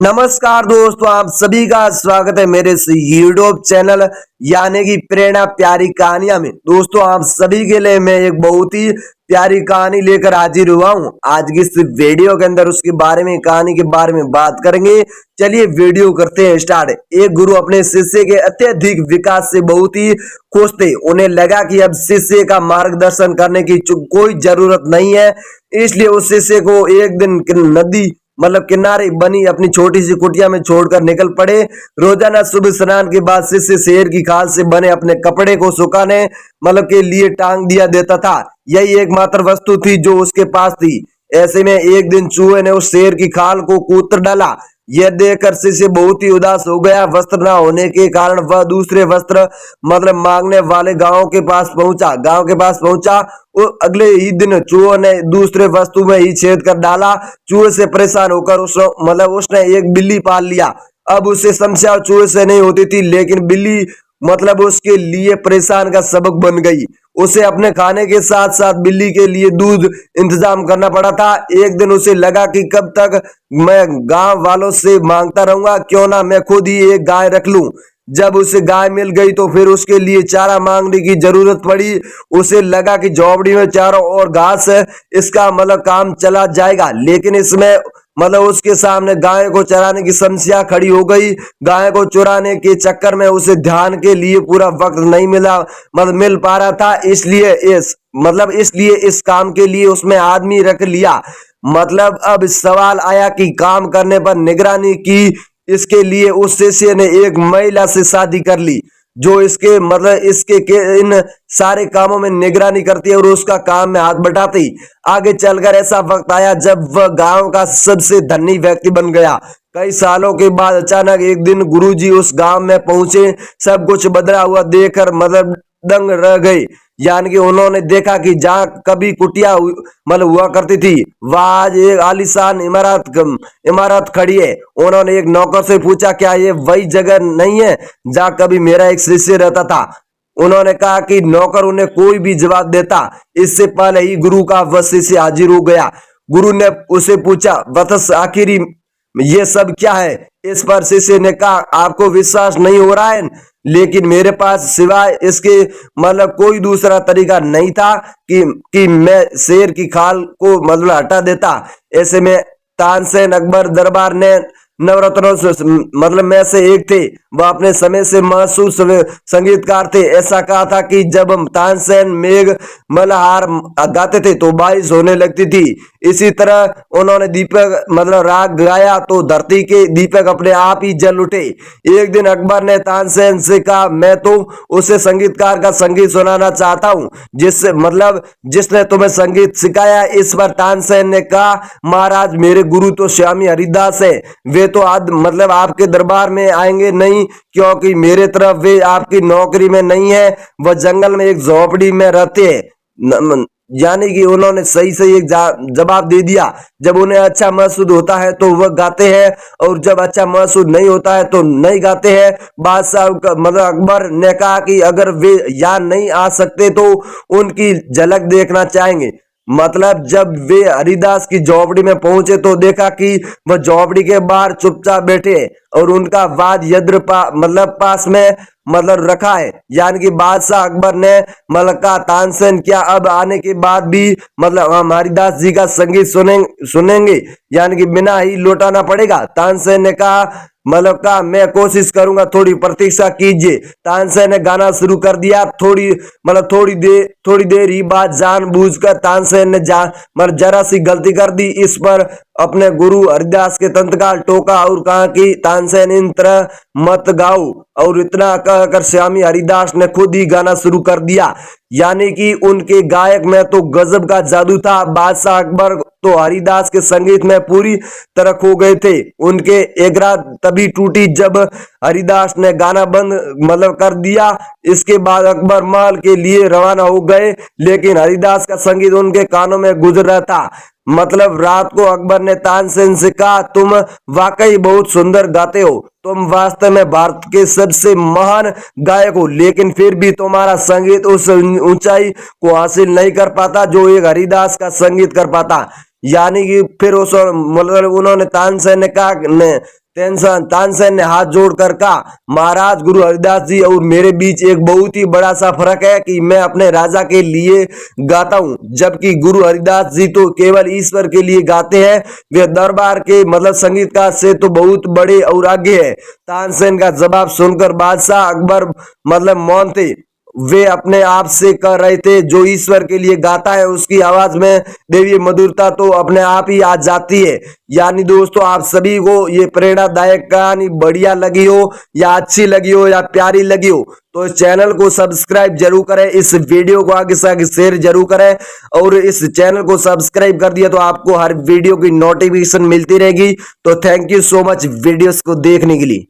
नमस्कार दोस्तों, आप सभी का स्वागत है मेरे इस यूट्यूब चैनल यानी कि प्रेरणा प्यारी कहानियां में। दोस्तों, आप सभी के लिए मैं एक बहुत ही प्यारी कहानी लेकर हाजिर हुआ हूं। आज की इस वीडियो के अंदर उसके बारे में, कहानी के बारे में बात करेंगे। चलिए वीडियो करते हैं स्टार्ट। एक गुरु अपने शिष्य के अत्यधिक विकास से बहुत ही खुश थे। उन्हें लगा कि अब शिष्य का मार्गदर्शन करने की कोई जरूरत नहीं है, इसलिए उस शिष्य को एक दिन नदी किनारे बनी अपनी छोटी सी कुटिया में छोड़कर निकल पड़े। रोजाना सुबह स्नान के बाद शिष्य शेर की खाल से बने अपने कपड़े को सुखाने के लिए टांग दिया देता था। यही एकमात्र वस्तु थी जो उसके पास थी। ऐसे में एक दिन चूहे ने उस शेर की खाल को कूतर डाला। यह देखकर शिष्य बहुत ही उदास हो गया। वस्त्र न होने के कारण वह दूसरे वस्त्र मांगने वाले गांव के पास पहुंचा। अगले ही दिन चूहों ने दूसरे वस्तु में ही छेद कर डाला। चूहे से परेशान होकर उसने एक बिल्ली पाल लिया। अब उसे समस्या चूहे से नहीं होती थी, लेकिन बिल्ली उसके लिए परेशान का सबक बन गई। उसे अपने खाने के साथ साथ बिल्ली के लिए दूध इंतजाम करना पड़ा था। एक दिन उसे लगा कि कब तक मैं गांव वालों से मांगता रहूंगा, क्यों ना मैं खुद ही एक गाय रख लूं। जब उसे गाय मिल गई तो फिर उसके लिए चारा मांगने की जरूरत पड़ी। उसे लगा कि झोपड़ी में चारों ओर घास है, इसका काम चला जाएगा, लेकिन इसमें उसके सामने गाय को चराने की समस्या खड़ी हो गई। गाय को चुराने के चक्कर में उसे ध्यान के लिए पूरा वक्त नहीं मिल पा रहा था। इसलिए इस काम के लिए उसमें आदमी रख लिया। अब सवाल आया कि काम करने पर निगरानी की। इसके लिए उस शिष्य ने एक महिला से शादी कर ली जो इसके इन सारे कामों में निगरानी करती है और उसका काम में हाथ बटाती। आगे चलकर ऐसा वक्त आया जब वह गांव का सबसे धनी व्यक्ति बन गया। कई सालों के बाद अचानक एक दिन गुरुजी उस गांव में पहुंचे। सब कुछ बदला हुआ देखकर दंग रह गए। यानी कि उन्होंने देखा कि जहाँ कभी कुटिया हुआ करती थी, वह आज एक आलीशान इमारत खड़ी है। उन्होंने एक नौकर से पूछा, क्या ये वही जगह नहीं है जहाँ कभी मेरा एक शिष्य रहता था? उन्होंने कहा कि नौकर उन्हें कोई भी जवाब देता, इससे पहले ही गुरु का वह शिष्य हाजिर हो गया। गुरु ने उसे पूछा, वत्स आखिर ये सब क्या है? इस पर शिष्य ने कहा, आपको विश्वास नहीं हो रहा है, लेकिन मेरे पास सिवाय इसके कोई दूसरा तरीका नहीं था कि मैं शेर की खाल को हटा देता। ऐसे में तानसेन अकबर दरबार ने नवरत्नों से में से एक थे। वह अपने समय से मशहूर संगीतकार थे। ऐसा कहा था कि जब हम तानसेन मेघ मल्हार गाते थे तो बारिश होने लगती थी। इसी तरह उन्होंने दीपक राग गाया तो धरती के दीपक अपने आप ही जल उठे। एक दिन अकबर ने तानसेन से कहा, मैं तो उसे संगीतकार का संगीत सुनाना चाहता हूँ जिसने तुम्हें संगीत सिखाया। इस पर तानसेन ने कहा, महाराज, मेरे गुरु तो स्वामी हरिदास है। वे तो आपके दरबार में आएंगे नहीं, क्योंकि मेरे तरफ वे आपकी नौकरी में नहीं है। वह जंगल में एक झोपड़ी में रहते हैं। यानी कि उन्होंने सही एक जवाब दे दिया। जब उन्हें अच्छा महसूस होता है तो वह गाते हैं, और जब अच्छा महसूस नहीं होता है तो नहीं गाते हैं। बादशाह अकबर ने कहा कि अगर वे यहाँ नहीं आ सकते तो उनकी झलक देखना चाहेंगे। जब वे हरिदास की झोपड़ी में पहुंचे तो देखा कि वह झोपड़ी के बाहर चुपचाप बैठे और उनका वाद यंत्र पास में रखा है। यानी कि बादशाह अकबर ने कहा, तानसेन, क्या अब आने के बाद भी हम हरिदास जी का संगीत सुनेंगे, यानी कि बिना ही लौटाना पड़ेगा? तानसेन ने कहा, मैं कोशिश करूंगा, थोड़ी प्रतीक्षा कीजिए। तानसेन ने गाना शुरू कर दिया। थोड़ी देर ही बाद जानबूझकर तानसेन ने जरा सी गलती कर दी। इस पर अपने गुरु हरिदास के तंत्रकाल टोका और कहा कि तानसेन, इन तरह मत गाओ। और इतना कहकर स्वामी हरिदास ने खुद ही गाना शुरू कर दिया। यानी कि उनके गायक में तो गजब का जादू था। बादशाह अकबर तो हरिदास के संगीत में पूरी तरह खो गए थे। उनके एक रात तभी टूटी जब हरिदास ने गाना बंद कर दिया। इसके बाद अकबर महल के लिए रवाना हो गए, लेकिन हरिदास का संगीत उनके कानों में गुजर रहा था। रात को अकबर ने तानसेन से कहा, तुम वाकई बहुत सुंदर गाते हो। तुम वास्तव में भारत के सबसे महान गायक हो, लेकिन फिर भी तुम्हारा संगीत उस ऊंचाई को हासिल नहीं कर पाता जो एक हरिदास का संगीत कर पाता। यानी कि फिर उस मतलब उन्होंने तानसेन ने हाथ जोड़कर कहा, महाराज गुरु हरिदास जी और मेरे बीच एक बहुत ही बड़ा सा फर्क है कि मैं अपने राजा के लिए गाता हूँ, जबकि गुरु हरिदास जी तो केवल ईश्वर के लिए गाते हैं। वे दरबार के मतलब संगीतकार से तो बहुत बड़े और आगे है। तानसेन का जवाब सुनकर बादशाह अकबर मतलब मौन थे। वे अपने आप से कह रहे थे, जो ईश्वर के लिए गाता है उसकी आवाज में देवी मधुरता तो अपने आप ही आ जाती है। यानी दोस्तों, आप सभी को ये प्रेरणादायक कहानी बढ़िया लगी हो या अच्छी लगी हो या प्यारी लगी हो तो इस चैनल को सब्सक्राइब जरूर करें, इस वीडियो को आगे से आगे शेयर जरूर करें और इस चैनल को सब्सक्राइब कर दिया तो आपको हर वीडियो की नोटिफिकेशन मिलती रहेगी। तो thank you so much videos को देखने के लिए।